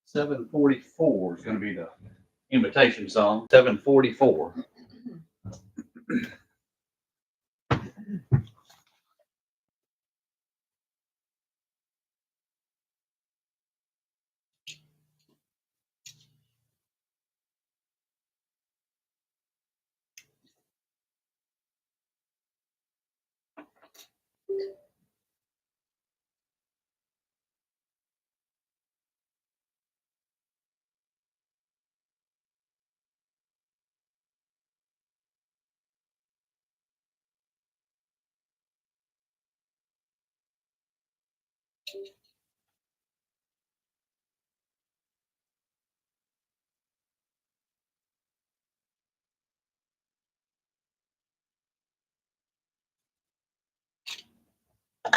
744 is going to be the invitation song. 744.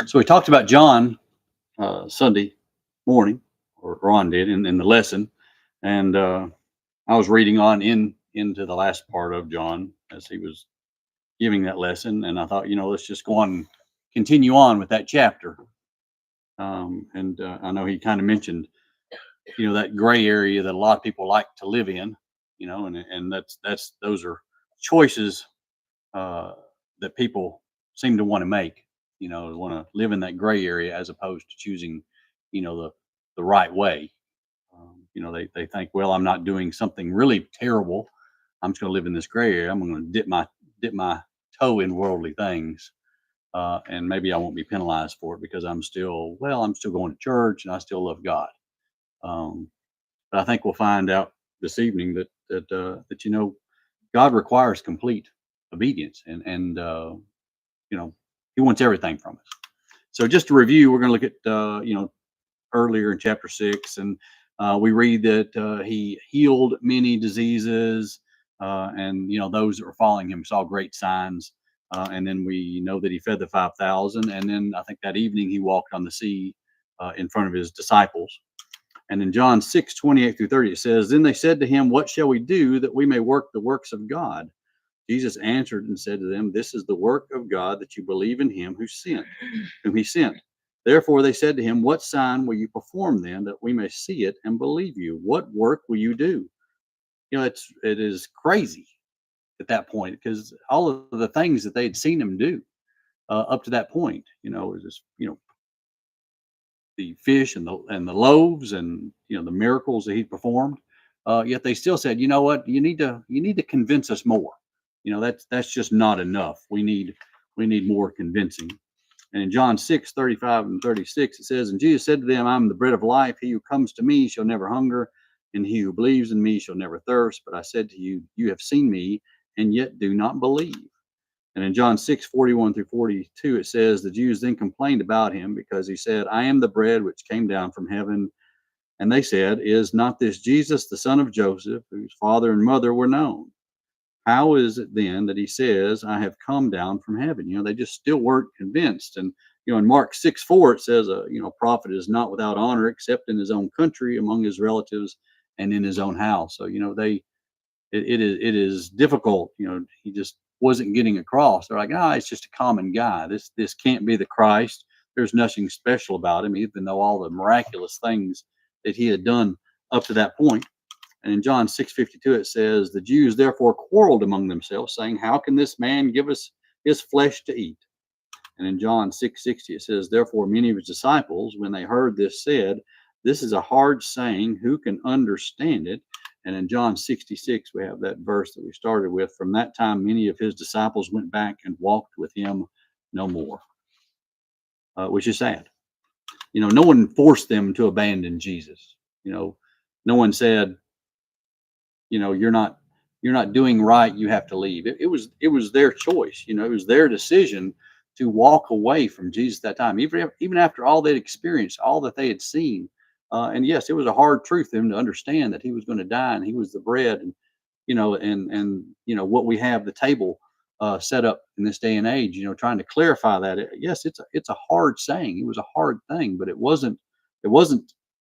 So we talked about John Sunday morning, or Ron did in the lesson, and I was reading on into the last part of John as he was giving that lesson, and I thought, let's just go on, and continue on with that chapter. And I know he kind of mentioned, that gray area that a lot of people like to live in, and those are choices that people seem to want to make, want to live in that gray area as opposed to choosing, the right way. They think, well, I'm not doing something really terrible. I'm just going to live in this gray area. I'm going to dip my toe in worldly things, and maybe I won't be penalized for it because I'm still going to church and I still love God. But I think we'll find out this evening that God requires complete obedience, and He wants everything from us. So just to review, we're going to look at earlier in chapter 6, and we read that He healed many diseases, and those that were following Him saw great signs. And then we know that He fed the 5,000, and then I think that evening He walked on the sea in front of His disciples. And in John 6:28-30, it says, "Then they said to Him, 'What shall we do that we may work the works of God?' Jesus answered and said to them, 'This is the work of God, that you believe in Him whom He sent. Therefore they said to Him, 'What sign will you perform then, that we may see it and believe you? What work will you do?'" It is crazy at that point, because all of the things that they had seen Him do up to that point, was just the fish and the loaves, and the miracles that He performed. Yet they still said, "You know what? You need to convince us more. That's just not enough. We need more convincing." And in John 6:35-36, it says, "And Jesus said to them, 'I am the bread of life. He who comes to me shall never hunger, and he who believes in me shall never thirst. But I said to you, you have seen me, and yet do not believe.'" And in John 6:41-42, it says, "The Jews then complained about Him because He said, 'I am the bread which came down from heaven.' And they said, 'Is not this Jesus, the son of Joseph, whose father and mother were known? How is it then that He says, I have come down from heaven?'" They just still weren't convinced. And in Mark 6:4, it says, "Prophet is not without honor except in his own country, among his relatives, and in his own house." So it is difficult. He just wasn't getting across. They're like, "Ah, it's just a common guy. This can't be the Christ. There's nothing special about Him, even though all the miraculous things that He had done up to that point." And in John 6:52, it says, "The Jews therefore quarreled among themselves, saying, 'How can this man give us His flesh to eat?' And in John 6:60, it says, "Therefore many of His disciples, when they heard this, said, 'This is a hard saying. Who can understand it?'" And in John 66, we have that verse that we started with. "From that time, many of His disciples went back and walked with Him no more," which is sad. No one forced them to abandon Jesus. No one said, you're not doing right, you have to leave. It was their choice. It was their decision to walk away from Jesus at that time, even after all they'd experienced, all that they had seen. And yes, it was a hard truth for them to understand, that He was going to die and He was the bread, and what we have, the table set up in this day and age. Trying to clarify that. Yes, it's a hard saying. It was a hard thing, but it wasn't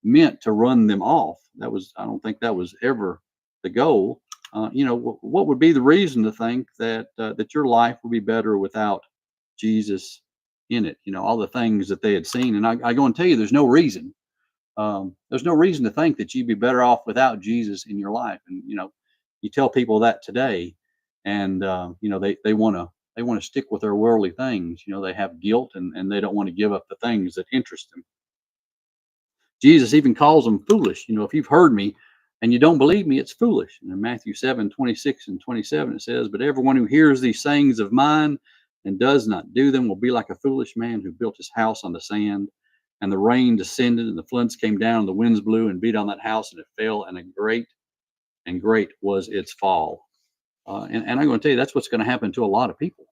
meant to run them off. I don't think that was ever the goal. What would be the reason to think that your life would be better without Jesus in it? All the things that they had seen, and I go and tell you, there's no reason. There's no reason to think that you'd be better off without Jesus in your life. And you tell people that today, and they want to stick with their worldly things. They have guilt, and they don't want to give up the things that interest them. Jesus even calls them foolish. If you've heard me and you don't believe me, it's foolish. And in Matthew 7:26 and 27, it says, "But everyone who hears these sayings of mine and does not do them will be like a foolish man who built his house on the sand. And the rain descended, and the floods came down, and the winds blew and beat on that house, and it fell, and great was its fall." And I'm going to tell you, that's what's going to happen to a lot of people,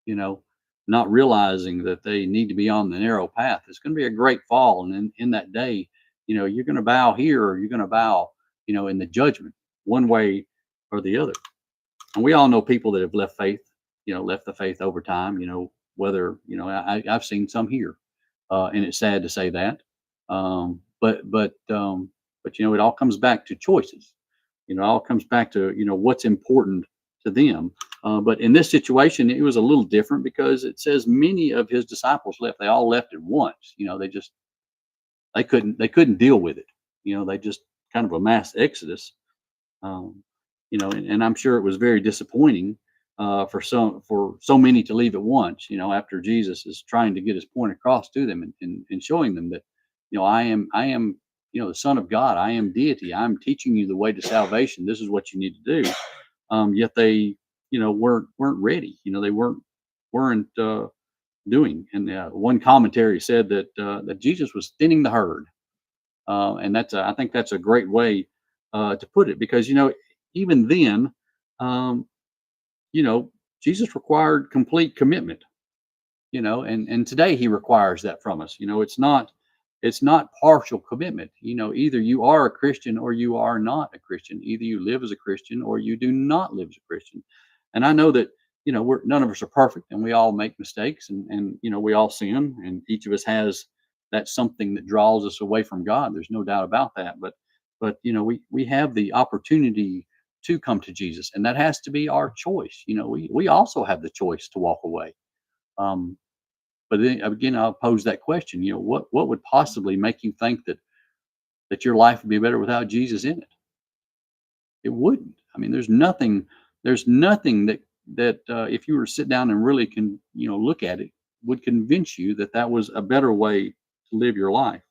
you know, not realizing that they need to be on the narrow path. It's going to be a great fall. And in that day, you're going to bow here, or you're going to bow, in the judgment, one way or the other. And we all know people that have left faith, left the faith over time, whether, I've seen some here. And it's sad to say that. But it all comes back to choices. It all comes back to, what's important to them. But in this situation, it was a little different because it says many of his disciples left. They all left at once. They couldn't deal with it. They just kind of a mass exodus. And I'm sure it was very disappointing for so many to leave at once. After Jesus is trying to get his point across to them, and showing them that, I am, the Son of God. I am deity. I'm teaching you the way to salvation. This is what you need to do. Yet they, weren't ready. They weren't doing. And one commentary said that Jesus was thinning the herd, and I think that's a great way to put it, because even then, um, Jesus required complete commitment. And today he requires that from us. It's not partial commitment. Either you are a Christian or you are not a Christian. Either you live as a Christian or you do not live as a Christian. And I know that, none of us are perfect, and we all make mistakes, and we all sin, and each of us has that something that draws us away from God. There's no doubt about that. But we have the opportunity to come to Jesus, and that has to be our choice. We also have the choice to walk away. Um, but then again, I'll pose that question. What would possibly make you think that your life would be better without Jesus in it? It wouldn't. I mean, there's nothing that if you were to sit down and really look at it, would convince you that that was a better way to live your life.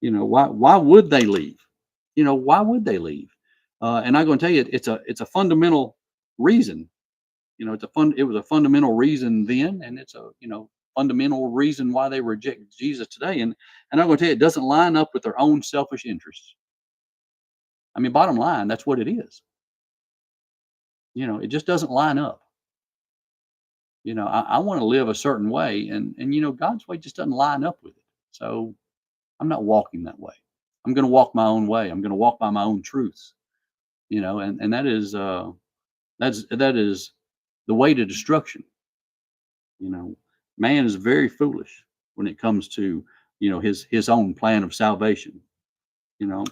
Why would they leave? Why would they leave? And I'm going to tell you, it's a fundamental reason. It was a fundamental reason then, and it's a fundamental reason why they reject Jesus today. And I'm going to tell you, it doesn't line up with their own selfish interests. I mean, bottom line, that's what it is. It just doesn't line up. I want to live a certain way, and God's way just doesn't line up with it. So I'm not walking that way. I'm going to walk my own way. I'm going to walk by my own truths. And that is the way to destruction. Man is very foolish when it comes to his own plan of salvation. You know,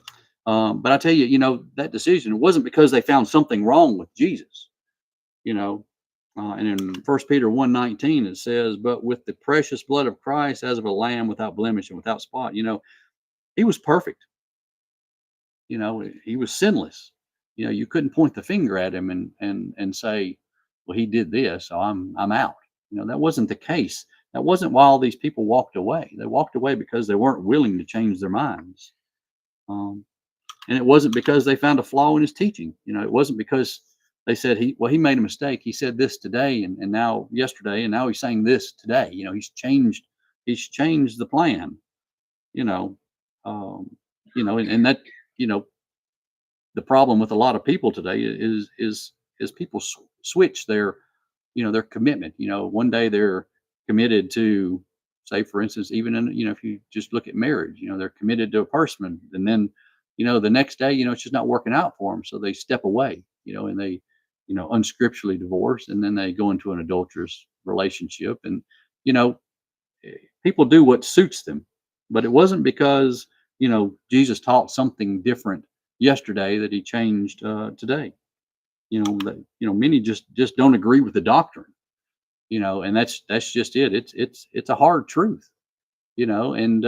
but I tell you, that decision wasn't because they found something wrong with Jesus. You know, and in 1 Peter 1:19 it says, "But with the precious blood of Christ, as of a lamb without blemish and without spot." He was perfect. He was sinless. You couldn't point the finger at him and say, "Well, he did this, so I'm out." That wasn't the case. That wasn't why all these people walked away. They walked away because they weren't willing to change their minds. Um, and it wasn't because they found a flaw in his teaching. It wasn't because they said he made a mistake. He said this today and now yesterday, and now he's saying this today. He's changed the plan. You know, and that you know the problem with a lot of people today is people switch their commitment. One day they're committed to, say, for instance, even if you just look at marriage, they're committed to a person, and then, the next day, it's just not working out for them. So they step away, and they, unscripturally divorce, and then they go into an adulterous relationship. And, you know, people do what suits them, but it wasn't because, Jesus taught something different yesterday that he changed today. Many just don't agree with the doctrine, and that's just it. It's a hard truth, and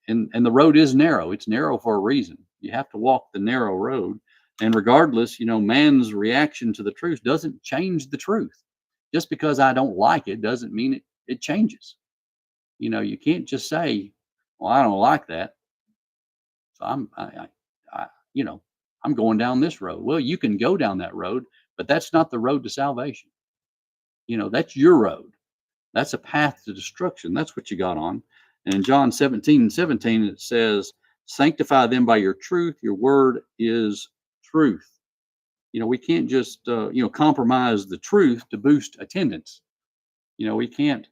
and the road is narrow. It's narrow for a reason. You have to walk the narrow road. And regardless, man's reaction to the truth doesn't change the truth. Just because I don't like it doesn't mean it changes. You can't just say, "Well, I don't like that, so I I'm going down this road." Well, you can go down that road, but that's not the road to salvation. That's your road. That's a path to destruction. That's what you got on. And in John 17:17, it says, "Sanctify them by your truth. Your word is truth." We can't just compromise the truth to boost attendance. We can't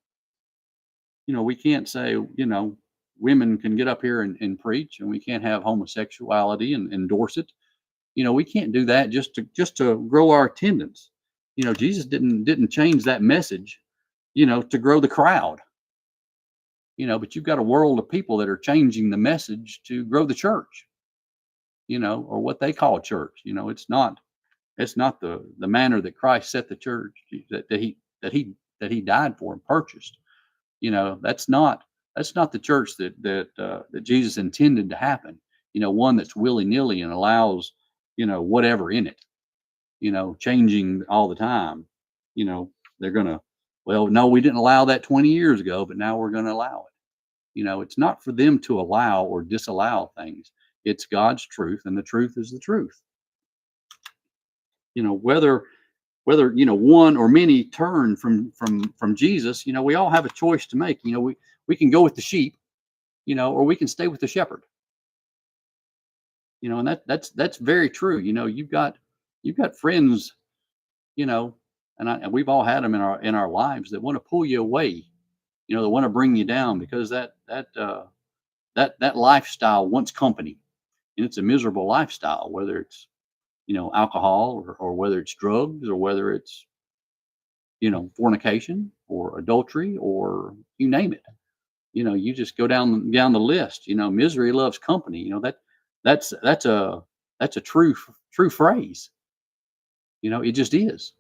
we can't say, women can get up here and preach, and we can't have homosexuality and endorse it. We can't do that just to grow our attendance. Jesus didn't change that message, to grow the crowd. But you've got a world of people that are changing the message to grow the church, or what they call church. It's not the manner that Christ set the church, that he died for and purchased. That's not the church that Jesus intended to happen. One that's willy-nilly and allows, whatever in it, changing all the time. They're gonna, well, no, we didn't allow that 20 years ago, but now we're gonna allow it. It's not for them to allow or disallow things. It's God's truth, and the truth is the truth. Whether one or many turn from Jesus, we all have a choice to make. We can go with the sheep, or we can stay with the shepherd. And that's very true. You've got friends, and we've all had them in our lives that want to pull you away, that want to bring you down, because that lifestyle wants company, and it's a miserable lifestyle, whether it's alcohol, or whether it's drugs, or whether it's fornication or adultery, or you name it. You just go down the list. Misery loves company. That's a true phrase. It just is.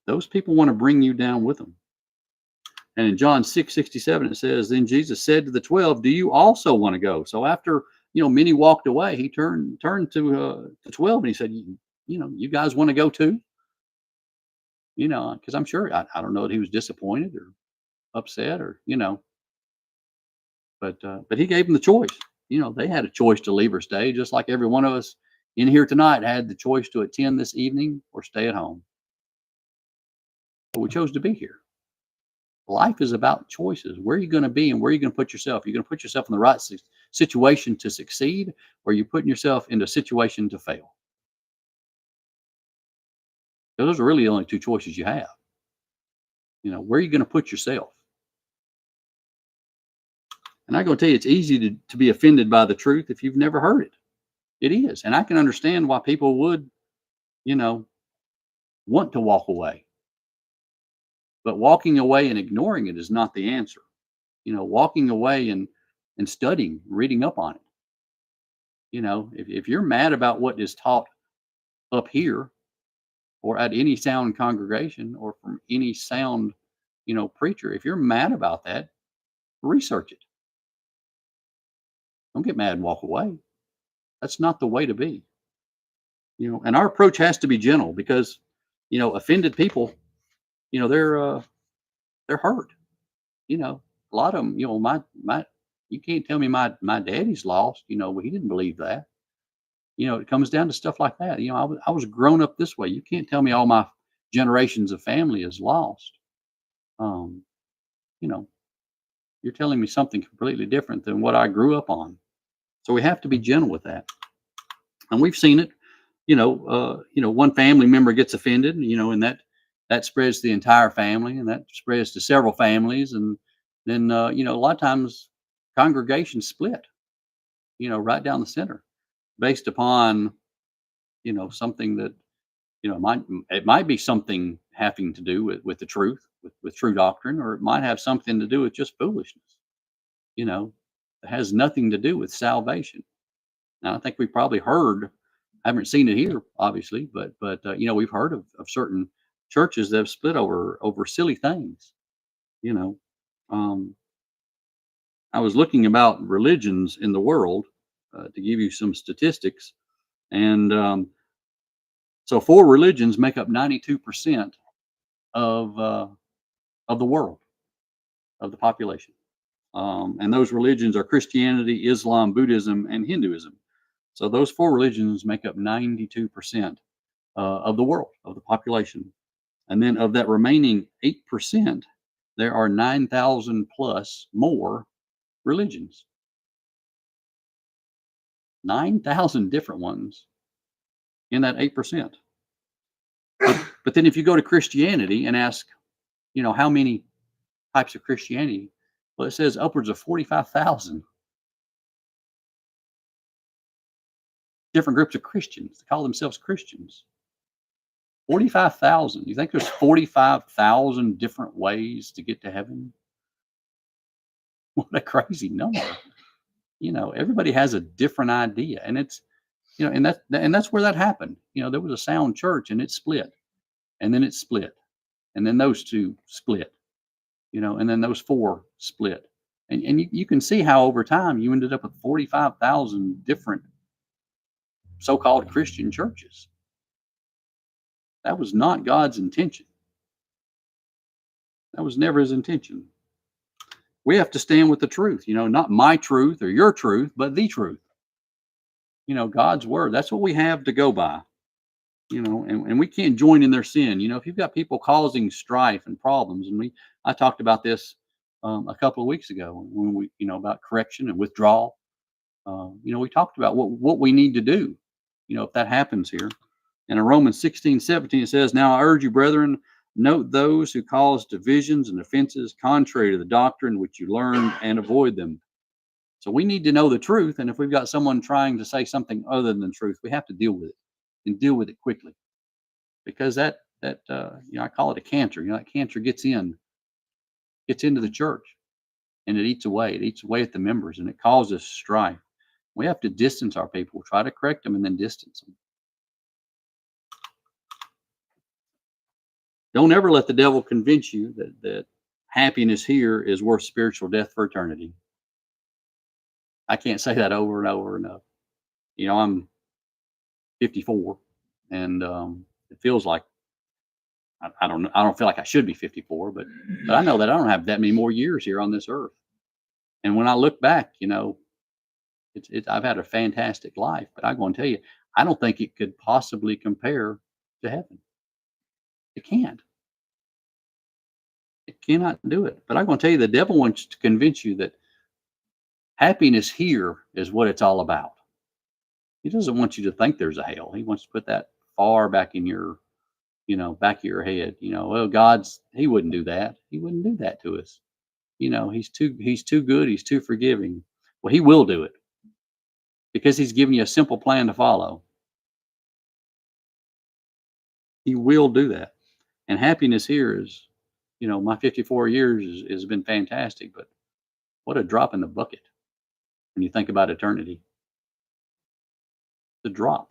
Those people want to bring you down with them. And in John 6:67, it says, "Then Jesus said to the 12, 'Do you also want to go?'" So after many walked away, he turned to 12, and he said, "You guys want to go too?" Because I'm sure, I don't know that he was disappointed or upset, or but he gave them the choice. They had a choice to leave or stay, just like every one of us in here tonight had the choice to attend this evening or stay at home. But we chose to be here. Life is about choices. Where are you going to be, and where are you going to put yourself? You're going to put yourself in the right situation to succeed, or you're putting yourself into a situation to fail. Those are really the only two choices you have. Where are you going to put yourself? And I'm going to tell you, it's easy to be offended by the truth if you've never heard it. It is. And I can understand why people would, want to walk away. But walking away and ignoring it is not the answer. Walking away and studying, reading up on it. If you're mad about what is taught up here, or at any sound congregation, or from any sound, preacher, if you're mad about that, research it. Don't get mad and walk away. That's not the way to be. And our approach has to be gentle, because, offended people, they're hurt. A lot of them, my you can't tell me my daddy's lost. He didn't believe that. It comes down to stuff like that. I was grown up this way. You can't tell me all my generations of family is lost. Um, you know, you're telling me something completely different than what I grew up on. So we have to be gentle with that. And we've seen it. One family member gets offended, and that spreads to the entire family, and that spreads to several families, and then a lot of times congregations split, right down the center, based upon something that it might be something having to do with the truth, with true doctrine, or it might have something to do with just foolishness. It has nothing to do with salvation. Now, I think we've probably heard, I haven't seen it here, obviously, but we've heard of certain churches that have split over silly things. You know, um, I was looking about religions in the world to give you some statistics, and so 4 religions make up 92% of uh, of the world, of the population. And those religions are Christianity, Islam, Buddhism, and Hinduism. So those 4 religions make up 92% of the world, of the population. And then of that remaining 8%, there are 9,000 plus more religions. 9,000 different ones in that 8%. But then if you go to Christianity and ask, how many types of Christianity? Well, it says upwards of 45,000 different groups of Christians that call themselves Christians. 45,000. You think there's 45,000 different ways to get to heaven? What a crazy number. Everybody has a different idea, and it's, and that's where that happened. There was a sound church and it split, and then it split, and then those two split, and then those four split. And you can see how over time you ended up with 45,000 different so-called Christian churches. That was not God's intention. That was never his intention. We have to stand with the truth, not my truth or your truth, but the truth. God's word. That's what we have to go by. And we can't join in their sin. If you've got people causing strife and problems, and I talked about this a couple of weeks ago when we, about correction and withdrawal. We talked about what we need to do, if that happens here. And in Romans 16:17, it says, "Now I urge you, brethren, note those who cause divisions and offenses contrary to the doctrine which you learned, and avoid them." So we need to know the truth. And if we've got someone trying to say something other than the truth, we have to deal with it, and deal with it quickly. Because that I call it a cancer. That cancer gets into the church, and it eats away at the members, and it causes strife. We have to distance our people, try to correct them, and then distance them. Don't ever let the devil convince you that happiness here is worth spiritual death for eternity. I can't say that over and over enough. I'm 54, and it feels like I don't feel like I should be 54, but I know that I don't have that many more years here on this earth. And when I look back, I've had a fantastic life. But I'm going to tell you, I don't think it could possibly compare to heaven. It can't. It cannot do it. But I'm going to tell you, the devil wants to convince you that happiness here is what it's all about. He doesn't want you to think there's a hell. He wants to put that far back in your, back of your head. Well, he wouldn't do that. He wouldn't do that to us. He's too good. He's too forgiving. Well, he will do it because he's giving you a simple plan to follow. He will do that. And happiness here is, my 54 years has been fantastic, but what a drop in the bucket when you think about eternity. The drop.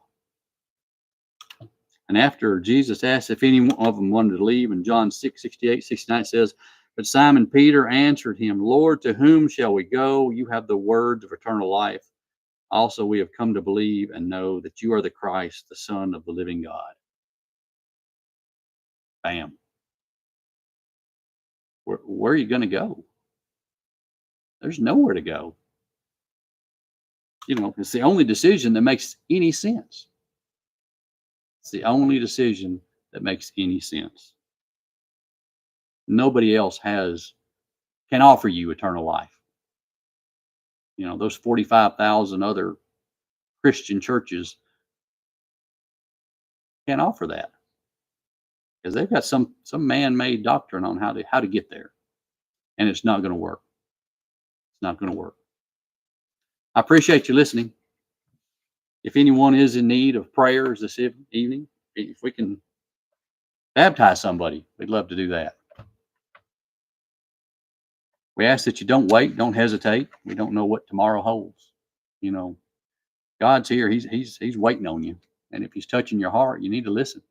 And after Jesus asked if any of them wanted to leave, in John 6:68-69 says, "But Simon Peter answered him, Lord, to whom shall we go? You have the words of eternal life. Also, we have come to believe and know that you are the Christ, the Son of the living God." Bam. Where are you going to go? There's nowhere to go. It's the only decision that makes any sense. It's the only decision that makes any sense. Nobody else can offer you eternal life. Those 45,000 other Christian churches can't offer that because they've got some man-made doctrine on how to get there, and it's not going to work. It's not going to work. I appreciate you listening. If anyone is in need of prayers this evening, if we can baptize somebody, we'd love to do that. We ask that you don't wait, don't hesitate. We don't know what tomorrow holds. God's here. He's waiting on you. And if he's touching your heart, you need to listen.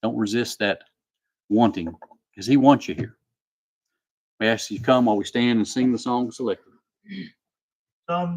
Don't resist that wanting, because he wants you here. We ask you to come while we stand and sing the song selected. Some